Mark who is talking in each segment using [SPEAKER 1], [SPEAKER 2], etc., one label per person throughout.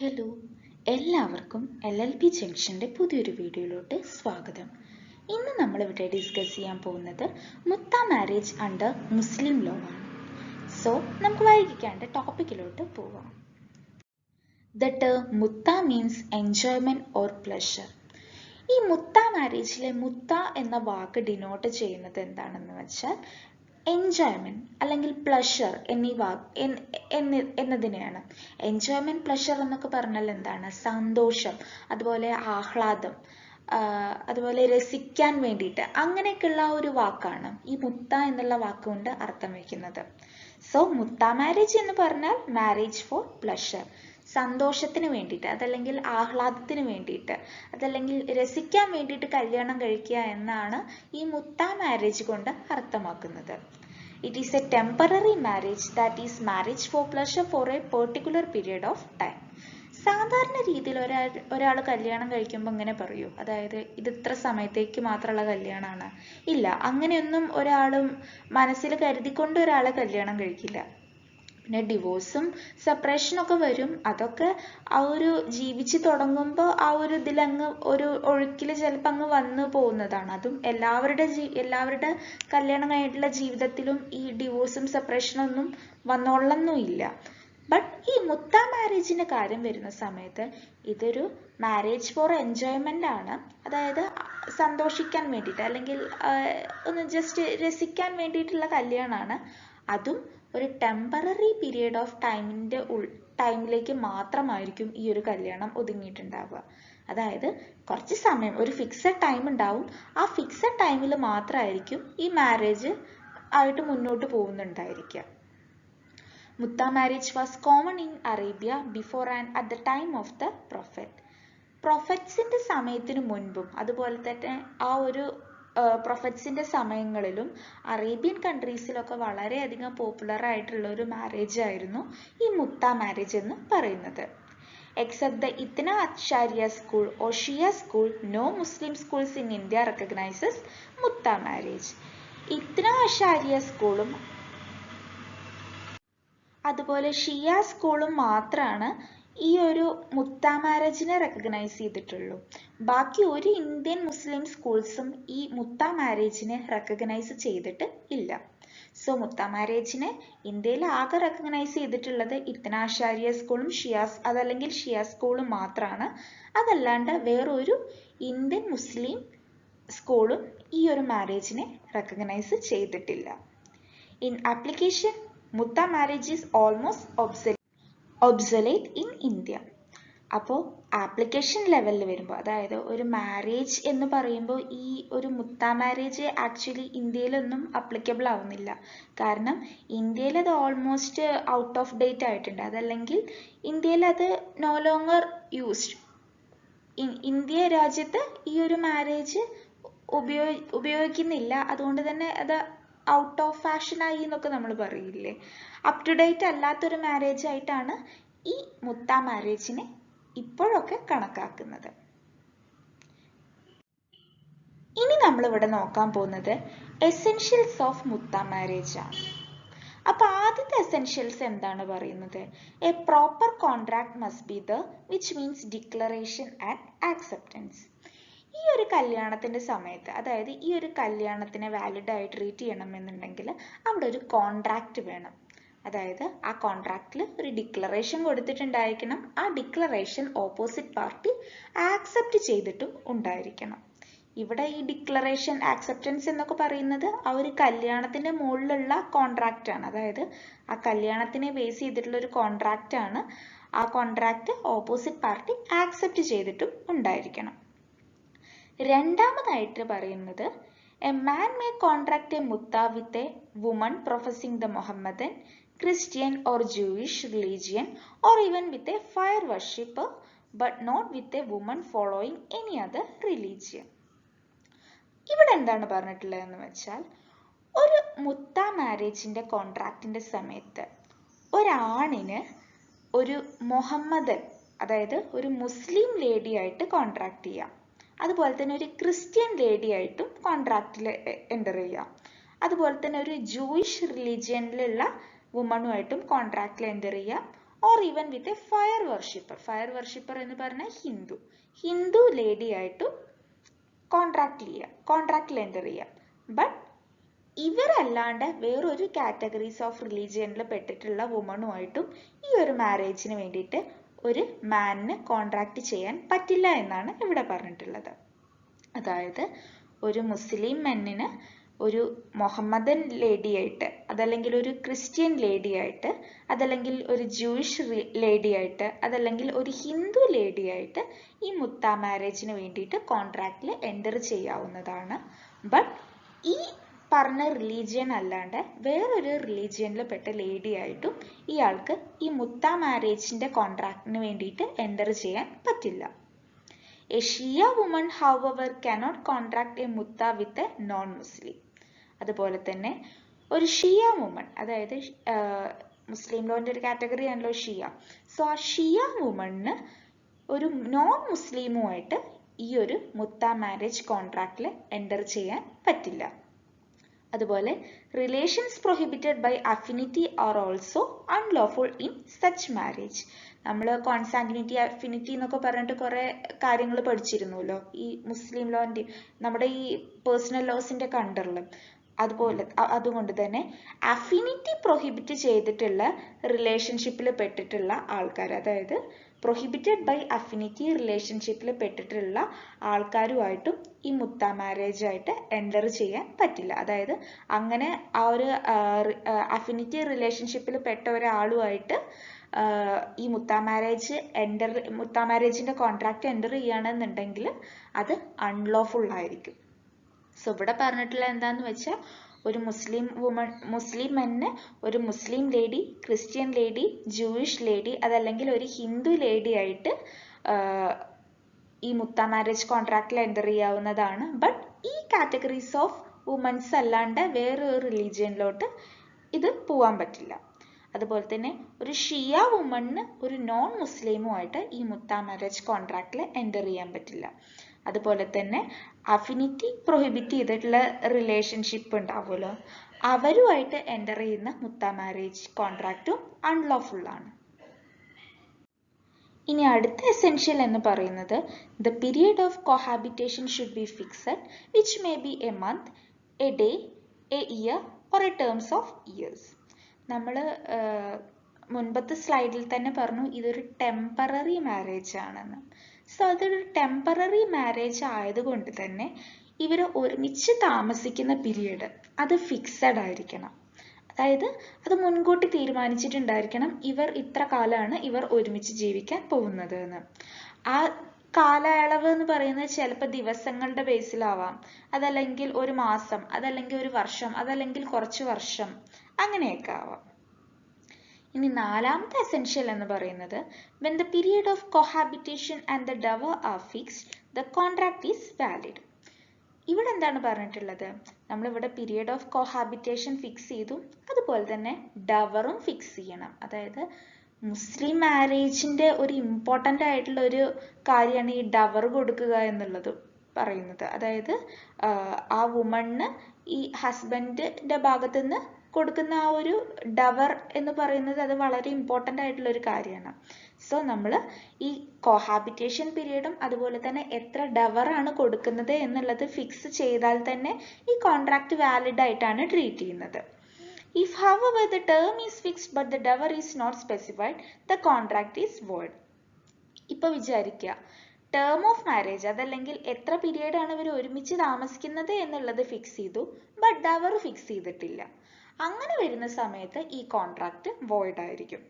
[SPEAKER 1] Hello, എല്ലാവർക്കും LLP ജംഗ്ഷൻ്റെ പുതിയൊരു വീഡിയോയിലോട്ട് സ്വാഗതം. ഇന്ന് നമ്മളിവിടെ ഡിസ്കസ് ചെയ്യാൻ പോകുന്നത് മുത്ത മാരേജ് അണ്ടർ മുസ്ലിം ലോ ആണ്. സോ നമുക്ക് വൈകിക്കാണ്ട് ടോപ്പിക്കിലോട്ട് പോവാം. ദ ടേം മുത്ത മീൻസ് എൻജോയ്മെന്റ് ഓർ പ്ലഷർ. ഈ മുത്ത മാരേജിലെ മുത്ത എന്ന വാക്ക് ഡിനോട്ട് ചെയ്യുന്നത് എന്താണെന്ന് വെച്ചാൽ എൻജോയ്മെന്റ് അല്ലെങ്കിൽ പ്ലഷർ എന്നതിനെയാണ്. എൻജോയ്മെന്റ് പ്ലഷർ എന്നൊക്കെ പറഞ്ഞാൽ എന്താണ്? സന്തോഷം, അതുപോലെ ആഹ്ലാദം, അതുപോലെ രസിക്കാൻ വേണ്ടിയിട്ട്, അങ്ങനെയൊക്കെയുള്ള ഒരു വാക്കാണ് ഈ മുത്ത എന്നുള്ള വാക്കുകൊണ്ട് അർത്ഥം വയ്ക്കുന്നത്. സോ മുത്ത മാരേജ് എന്ന് പറഞ്ഞാൽ മാരേജ് ഫോർ പ്ലഷർ, സന്തോഷത്തിന് വേണ്ടിയിട്ട്, അതല്ലെങ്കിൽ ആഹ്ലാദത്തിന് വേണ്ടിയിട്ട്, അതല്ലെങ്കിൽ രസിക്കാൻ വേണ്ടിയിട്ട് കല്യാണം കഴിക്കുക എന്നാണ് ഈ മുത്ത മാരേജ് കൊണ്ട് അർത്ഥമാക്കുന്നത്. It is a temporary marriage, that is marriage for pleasure for a particular period of time. സാധാരണ രീതിയിൽ ഒരാൾ കല്യാണം കഴിക്കുമ്പോൾ ഇങ്ങനെ പറയൂ, അതായത് ഇത് ഇത്ര സമയത്തേക്ക് മാത്രമുള്ള കല്യാണമാണ്. ഇല്ല, അങ്ങനെയൊന്നും ഒരാളും മനസ്സിൽ കരുതിക്കൊണ്ട് ഒരാളെ കല്യാണം കഴിക്കില്ല. പിന്നെ ഡിവോഴ്സും സെപ്പറേഷനും ഒക്കെ വരും. അതൊക്കെ ആ ഒരു ജീവിച്ച് തുടങ്ങുമ്പോൾ ആ ഒരു ഇതിലങ്ങ് ഒരു ഒഴുക്കിൽ ചിലപ്പോൾ അങ്ങ് വന്നു പോകുന്നതാണ്. അതും എല്ലാവരുടെ കല്യാണം കഴിഞ്ഞിട്ടുള്ള ജീവിതത്തിലും ഈ ഡിവോഴ്സും സെപ്പറേഷനും ഒന്നും വന്നോളൊന്നുമില്ല. ബട്ട് ഈ മുത്ത മാരേജിന്റെ കാര്യം വരുന്ന സമയത്ത് ഇതൊരു മാരേജ് ഫോർ എൻജോയ്മെന്റ് ആണ്. അതായത് സന്തോഷിക്കാൻ വേണ്ടിയിട്ട്, അല്ലെങ്കിൽ ഒന്ന് ജസ്റ്റ് രസിക്കാൻ വേണ്ടിയിട്ടുള്ള കല്യാണമാണ്. അതും ഒരു ടെമ്പററി പീരിയഡ് ഓഫ് ടൈമിലേക്ക് മാത്രമായിരിക്കും ഈ ഒരു കല്യാണം ഒതുങ്ങിയിട്ടുണ്ടാവുക. അതായത് കുറച്ച് സമയം, ഒരു ഫിക്സഡ് ടൈം ഉണ്ടാവും. ആ ഫിക്സഡ് ടൈമിൽ മാത്രമായിരിക്കും ഈ മാരേജ് ആയിട്ട് മുന്നോട്ട് പോകുന്നുണ്ടായിരിക്കുക. Mutta marriage was common in Arabia before and at the time of the Prophet. പ്രൊഫറ്റ്സിന്റെ സമയത്തിന് മുൻപും അതുപോലെ തന്നെ ആ ഒരു പ്രൊഫറ്റ്സിന്റെ സമയങ്ങളിലും അറേബ്യൻ കൺട്രീസിലൊക്കെ വളരെയധികം പോപ്പുലർ ആയിട്ടുള്ള ഒരു മാരേജ് ആയിരുന്നു ഈ മുത്ത മാരേജ് എന്ന് പറയുന്നത്. Except the Itna Sharia school or Shia school, no Muslim schools in India recognizes Mutta marriage. Itna Sharia സ്കൂളും അതുപോലെ ഷിയ സ്കൂളും മാത്രമാണ് ഈ ഒരു മുത്ത മാരേജിനെ റെക്കഗ്നൈസ് ചെയ്തിട്ടുള്ളൂ. ബാക്കി ഒരു ഇന്ത്യൻ മുസ്ലിം സ്കൂൾസും ഈ മുത്ത മാരേജിനെ റെക്കഗ്നൈസ് ചെയ്തിട്ട് ഇല്ല. സോ മുത്ത മാരേജിനെ ഇന്ത്യയിൽ ആകെ റെക്കഗ്നൈസ് ചെയ്തിട്ടുള്ളത് ഇത്നാശാരിയ സ്കൂളും അതല്ലെങ്കിൽ ഷിയ സ്കൂളും മാത്രമാണ്. അതല്ലാണ്ട് വേറൊരു ഇന്ത്യൻ മുസ്ലിം സ്കൂളും ഈ ഒരു മാരേജിനെ റെക്കഗ്നൈസ് ചെയ്തിട്ടില്ല. In application Mutta marriage is almost obsolete in India. അപ്പോൾ ആപ്ലിക്കേഷൻ ലെവലിൽ വരുമ്പോൾ, അതായത് ഒരു മാരേജ് എന്ന് പറയുമ്പോൾ ഈ ഒരു മുത്ത മാരേജ് ആക്ച്വലി ഇന്ത്യയിലൊന്നും അപ്ലിക്കബിൾ ആവുന്നില്ല. കാരണം ഇന്ത്യയിൽ അത് ഓൾമോസ്റ്റ് ഔട്ട് ഓഫ് ഡേറ്റ് ആയിട്ടുണ്ട്. അതല്ലെങ്കിൽ ഇന്ത്യയിൽ അത് നോ ലോങ്ങർ യൂസ്ഡ്. ഇന്ത്യ രാജ്യത്ത് ഈ ഒരു മാരേജ് ഉപയോഗിക്കുന്നില്ല. അതുകൊണ്ട് തന്നെ അത് ഔട്ട് ഓഫ് ഫാഷൻ ആയി എന്നൊക്കെ നമ്മൾ പറയില്ലേ, അപ് ടു ഡേറ്റ് അല്ലാത്തൊരു മാരേജ് ആയിട്ടാണ് ഈ മുത്ത മാരേജിനെ ഇപ്പോഴൊക്കെ കണക്കാക്കുന്നത്. ഇനി നമ്മൾ ഇവിടെ നോക്കാൻ പോകുന്നത് എസെൻഷ്യൽസ് ഓഫ് മുത്ത മാരേജ് ആണ്. അപ്പൊ ആദ്യത്തെ എസെൻഷ്യൽസ് എന്താണ് പറയുന്നത്? A proper contract must be the which means declaration and acceptance. ഈ ഒരു കല്യാണത്തിന്റെ സമയത്ത്, അതായത് ഈ ഒരു കല്യാണത്തിനെ വാലിഡ് ആയി ട്രീറ്റ് ചെയ്യണമെന്നുണ്ടെങ്കിൽ അവിടെ ഒരു കോൺട്രാക്ട് വേണം. അതായത് ആ കോൺട്രാക്റ്റിൽ ഒരു ഡിക്ലറേഷൻ കൊടുത്തിട്ടുണ്ടായിരിക്കണം. ആ ഡിക്ലറേഷൻ ഓപ്പോസിറ്റ് പാർട്ടി ആക്സെപ്റ്റ് ചെയ്തിട്ടും ഉണ്ടായിരിക്കണം. ഇവിടെ ഈ ഡിക്ലറേഷൻ ആക്സെപ്റ്റൻസ് എന്നൊക്കെ പറയുന്നത് ആ ഒരു കല്യാണത്തിന്റെ മുകളിലുള്ള കോൺട്രാക്റ്റ് ആണ്. അതായത് ആ കല്യാണത്തിനെ ബേസ് ചെയ്തിട്ടുള്ള ഒരു കോൺട്രാക്റ്റ് ആണ്. ആ കോൺട്രാക്റ്റ് ഓപ്പോസിറ്റ് പാർട്ടി ആക്സെപ്റ്റ് ചെയ്തിട്ടും ഉണ്ടായിരിക്കണം. രണ്ടാമതായിട്ട് പറയുന്നത് a man may contract a മുത്ത with a woman professing the Mohammedan, Christian or Jewish religion or even with a fire worshipper but not with a woman following any other religion. ഇവിടെ എന്താണ് പറഞ്ഞിട്ടുള്ളതെന്ന് വെച്ചാൽ, ഒരു മുത്ത മാരേജിന്റെ കോൺട്രാക്റ്റിന്റെ സമയത്ത് ഒരാണിന് ഒരു മുഹമ്മദൻ, അതായത് ഒരു മുസ്ലിം ലേഡി ആയിട്ട് കോൺട്രാക്ട് ചെയ്യാം. അതുപോലെ തന്നെ ഒരു ക്രിസ്ത്യൻ ലേഡി ആയിട്ടും കോൺട്രാക്റ്റിൽ എൻ്റർ ചെയ്യാം. അതുപോലെ തന്നെ ഒരു ജൂയിഷ് റിലീജിയനിലുള്ള വുമണുമായിട്ടും കോൺട്രാക്റ്റിൽ എൻ്റർ ചെയ്യാം. or even with a fire worshipper. Fire worshipper എന്ന് പറഞ്ഞാൽ ഹിന്ദു ലേഡി ആയിട്ടും കോൺട്രാക്റ്റിൽ എൻ്റർ ചെയ്യാം. ബട്ട് ഇവരല്ലാണ്ട് വേറൊരു കാറ്റഗറീസ് ഓഫ് റിലീജിയനിൽ പെട്ടിട്ടുള്ള വുമണുമായിട്ടും ഈ ഒരു മാരേജിന് വേണ്ടിയിട്ട് ഒരു മാനിന് കോൺട്രാക്ട് ചെയ്യാൻ പറ്റില്ല എന്നാണ് ഇവിടെ പറഞ്ഞിട്ടുള്ളത്. അതായത് ഒരു മുസ്ലിം മെന്നിന് ഒരു മുഹമ്മദൻ ലേഡിയായിട്ട്, അതല്ലെങ്കിൽ ഒരു ക്രിസ്ത്യൻ ലേഡിയായിട്ട്, അതല്ലെങ്കിൽ ഒരു ജൂയിഷ് ലേഡിയായിട്ട്, അതല്ലെങ്കിൽ ഒരു ഹിന്ദു ലേഡിയായിട്ട് ഈ മുത്ത മാരേജിന് വേണ്ടിയിട്ട് കോൺട്രാക്റ്റിൽ എൻ്റർ ചെയ്യാവുന്നതാണ്. ബട്ട് ഈ പറഞ്ഞ റിലീജിയൻ അല്ലാണ്ട് വേറൊരു റിലീജിയനിൽ പെട്ട ലേഡിയായിട്ടും ഇയാൾക്ക് ഈ മുത്ത മാരേജിൻ്റെ കോൺട്രാക്റ്റിന് വേണ്ടിയിട്ട് എൻ്റർ ചെയ്യാൻ പറ്റില്ല. A Shia woman, however, cannot contract a mutta with a non-Muslim. അതുപോലെ തന്നെ ഒരു ഷിയ വുമൺ, അതായത് മുസ്ലിം ലോൻ്റെ ഒരു കാറ്റഗറി ആണല്ലോ ഷിയ. സോ ആ ഷിയ വുമണിന് ഒരു നോൺ മുസ്ലിമുമായിട്ട് ഈ ഒരു മുത്ത മാരേജ് കോൺട്രാക്റ്റിൽ എൻ്റർ ചെയ്യാൻ പറ്റില്ല. അതുപോലെ relations prohibited by affinity are also unlawful in such marriage. നമ്മൾ കോൺസാങ്ക്വിനിറ്റി അഫിനിറ്റി എന്നൊക്കെ പറഞ്ഞിട്ട് കുറേ കാര്യങ്ങൾ പഠിച്ചിരുന്നല്ലോ ഈ മുസ്ലിം ലോൻ്റെ നമ്മുടെ ഈ പേഴ്സണൽ ലോസിൻ്റെ കണ്ടറിൽ. അതുകൊണ്ട് തന്നെ അഫിനിറ്റി പ്രൊഹിബിറ്റ് ചെയ്തിട്ടുള്ള റിലേഷൻഷിപ്പിൽ പെട്ടിട്ടുള്ള ആൾക്കാർ, അതായത് പ്രൊഹിബിറ്റഡ് ബൈ അഫിനിറ്റി റിലേഷൻഷിപ്പിൽ പെട്ടിട്ടുള്ള ആൾക്കാരുമായിട്ടും ഈ മുത്ത മാരേജ് ആയിട്ട് എൻ്റർ ചെയ്യാൻ പറ്റില്ല. അതായത് അങ്ങനെ ആ ഒരു അഫിനിറ്റി റിലേഷൻഷിപ്പിൽ പെട്ട ഒരാളുമായിട്ട് ഈ മുത്ത മാരേജിൻ്റെ കോൺട്രാക്റ്റ് എൻ്റർ ചെയ്യുകയാണെന്നുണ്ടെങ്കിൽ അത് അൺലോഫുൾ ആയിരിക്കും. സോ ഇവിടെ പറഞ്ഞിട്ടുള്ള എന്താന്ന് വെച്ചാൽ ഒരു മുസ്ലിം മെന്ന് ഒരു മുസ്ലിം lady, Christian lady, Jewish lady, അതല്ലെങ്കിൽ ഒരു ഹിന്ദു ലേഡി ആയിട്ട് ഈ മുത്ത മാരേജ് കോൺട്രാക്റ്റിൽ എൻ്റർ ചെയ്യാവുന്നതാണ്. ബട്ട് ഈ കാറ്റഗറീസ് ഓഫ് വുമൻസ് അല്ലാണ്ട് വേറൊരു റിലീജിയനിലോട്ട് ഇത് പോകാൻ പറ്റില്ല. അതുപോലെ തന്നെ ഒരു ഷിയ വുമണിന് ഒരു നോൺ മുസ്ലിമുമായിട്ട് ഈ മുത്ത മാരേജ് കോൺട്രാക്റ്റിൽ എൻ്റർ ചെയ്യാൻ പറ്റില്ല. അതുപോലെ തന്നെ അഫിനിറ്റി പ്രൊഹിബിറ്റ് ചെയ്തിട്ടുള്ള റിലേഷൻഷിപ്പ് ഉണ്ടാവുമല്ലോ, അവരുമായിട്ട് എൻ്റർ ചെയ്യുന്ന മുത്ത മാരേജ് കോൺട്രാക്റ്റും അൺലോഫുൾ ആണ്. ഇനി അടുത്ത എസെൻഷ്യൽ എന്ന് പറയുന്നത് the period of cohabitation should be fixed which may be A month, A day, A year or A terms of years. നമ്മൾ മുൻപത്തെ സ്ലൈഡിൽ തന്നെ പറഞ്ഞു ഇതൊരു ടെമ്പററി മാരേജ് ആണെന്ന്. സോ അതൊരു ടെമ്പററി മാരേജ് ആയതുകൊണ്ട് തന്നെ ഇവർ ഒരുമിച്ച് താമസിക്കുന്ന പീരീഡ് അത് ഫിക്സഡ് ആയിരിക്കണം. അതായത് അത് മുൻകൂട്ടി തീരുമാനിച്ചിട്ടുണ്ടായിരിക്കണം ഇവർ ഇത്ര കാലമാണ് ഇവർ ഒരുമിച്ച് ജീവിക്കാൻ പോകുന്നത് എന്ന്. ആ കാലയളവ് എന്ന് പറയുന്നത് ചിലപ്പോൾ ദിവസങ്ങളുടെ ബേസിലാവാം, അതല്ലെങ്കിൽ ഒരു മാസം, അതല്ലെങ്കിൽ ഒരു വർഷം, അതല്ലെങ്കിൽ കുറച്ച് വർഷം, അങ്ങനെയൊക്കെ ആവാം. ഇനി നാലാമത്തെ എസെൻഷ്യൽ എന്ന് പറയുന്നത് when the period of cohabitation and the dower are fixed, the contract is valid. ഇവിടെ എന്താണ് പറഞ്ഞിട്ടുള്ളത്? നമ്മളിവിടെ പീരിയഡ് ഓഫ് കോഹാബിറ്റേഷൻ ഫിക്സ് ചെയ്തു, അതുപോലെ തന്നെ ഡവറും ഫിക്സ് ചെയ്യണം. അതായത് മുസ്ലിം മാരേജിൻ്റെ ഒരു ഇമ്പോർട്ടൻ്റ് ആയിട്ടുള്ള ഒരു കാര്യമാണ് ഈ ഡവർ കൊടുക്കുക എന്നുള്ളത് പറയുന്നത്. അതായത് ആ വുമണിന് ഈ ഹസ്ബൻഡിൻ്റെ ഭാഗത്തു നിന്ന് കൊടുക്കുന്ന ആ ഒരു ഡവർ എന്ന് പറയുന്നത് അത് വളരെ ഇമ്പോർട്ടൻ്റ് ആയിട്ടുള്ള ഒരു കാര്യമാണ്. സോ നമ്മൾ ഈ കോഹാബിറ്റേഷൻ പീരീഡും അതുപോലെ തന്നെ എത്ര ഡവറാണ് കൊടുക്കുന്നത് എന്നുള്ളത് ഫിക്സ് ചെയ്താൽ തന്നെ ഈ കോൺട്രാക്ട് വാലിഡ് ആയിട്ടാണ് ട്രീറ്റ് ചെയ്യുന്നത്. If however the term is fixed but the dower is not specified, the contract is void. ഇപ്പോൾ വിചാരിക്കുക ടേം ഓഫ് മാരേജ് അതല്ലെങ്കിൽ എത്ര പീരീഡ് ആണ് ഇവർ ഒരുമിച്ച് താമസിക്കുന്നത് എന്നുള്ളത് ഫിക്സ് ചെയ്തു, ബട്ട് ഡവർ ഫിക്സ് ചെയ്തിട്ടില്ല. അങ്ങനെ വരുന്ന സമയത്ത് ഈ കോൺട്രാക്ട് വോയിഡ് ആയിരിക്കും.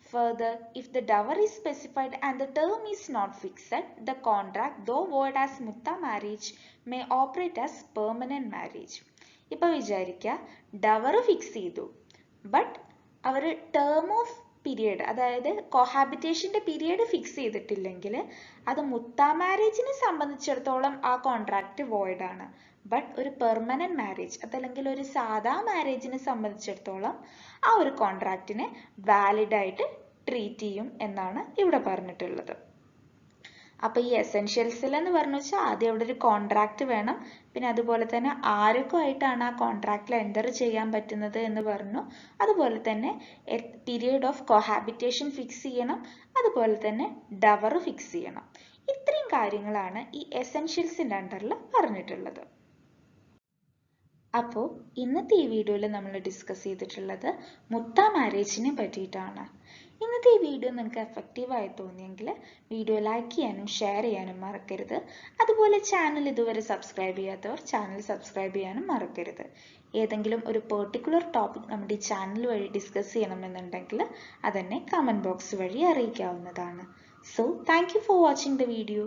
[SPEAKER 1] Further, if the dower is specified and the term is not fixed, the contract, though void as mutta marriage, may operate as permanent marriage. ഇപ്പോൾ വിചാരിക്കുക ഡവർ ഫിക്സ് ചെയ്തു, ബട്ട് അവർ ടേം ഓഫ് പീരിയഡ് അതായത് കോഹാബിറ്റേഷൻ്റെ period fix ചെയ്തിട്ടില്ലെങ്കിൽ അത് മുത്ത മാരേജിനെ സംബന്ധിച്ചിടത്തോളം ആ കോൺട്രാക്റ്റ് വോയിഡ് ആണ്. ബട്ട് ഒരു പെർമനന്റ് മാരേജ് അതല്ലെങ്കിൽ ഒരു സാധാ മാരേജിനെ സംബന്ധിച്ചിടത്തോളം ആ ഒരു കോൺട്രാക്റ്റിനെ വാലിഡ് ആയിട്ട് ട്രീറ്റ് ചെയ്യും എന്നാണ് ഇവിടെ പറഞ്ഞിട്ടുള്ളത്. അപ്പോൾ ഈ എസെൻഷ്യൽസിൽ എന്ന് പറഞ്ഞു വെച്ചാൽ ആദ്യം അവിടെ ഒരു കോൺട്രാക്റ്റ് വേണം, പിന്നെ അതുപോലെ തന്നെ ആരൊക്കെ ആയിട്ടാണ് ആ കോൺട്രാക്റ്റിൽ എൻ്റർ ചെയ്യാൻ പറ്റുന്നത് എന്ന് പറഞ്ഞു. അതുപോലെ തന്നെ പീരിയഡ് ഓഫ് കോഹാബിറ്റേഷൻ ഫിക്സ് ചെയ്യണം, അതുപോലെ തന്നെ ഡവർ ഫിക്സ് ചെയ്യണം. ഇത്രയും കാര്യങ്ങളാണ് ഈ എസെൻഷ്യൽസിൻ്റെ അണ്ടറിൽ പറഞ്ഞിട്ടുള്ളത്. അപ്പോൾ ഇന്നത്തെ ഈ വീഡിയോയിൽ നമ്മൾ ഡിസ്കസ് ചെയ്തിട്ടുള്ളത് മുത്ത മാരേജിനെ പറ്റിയിട്ടാണ്. ഇന്നത്തെ ഈ വീഡിയോ നിങ്ങൾക്ക് എഫക്റ്റീവായി തോന്നിയെങ്കിൽ വീഡിയോ ലൈക്ക് ചെയ്യാനും ഷെയർ ചെയ്യാനും മറക്കരുത്. അതുപോലെ ചാനൽ ഇതുവരെ സബ്സ്ക്രൈബ് ചെയ്യാത്തവർ ചാനൽ സബ്സ്ക്രൈബ് ചെയ്യാനും മറക്കരുത്. ഏതെങ്കിലും ഒരു പെർട്ടിക്കുലർ ടോപ്പിക് നമ്മുടെ ഈ ചാനൽ വഴി ഡിസ്കസ് ചെയ്യണമെന്നുണ്ടെങ്കിൽ അതെന്നെ കമൻറ്റ് ബോക്സ് വഴി അറിയിക്കാവുന്നതാണ്. So thank you for watching the video.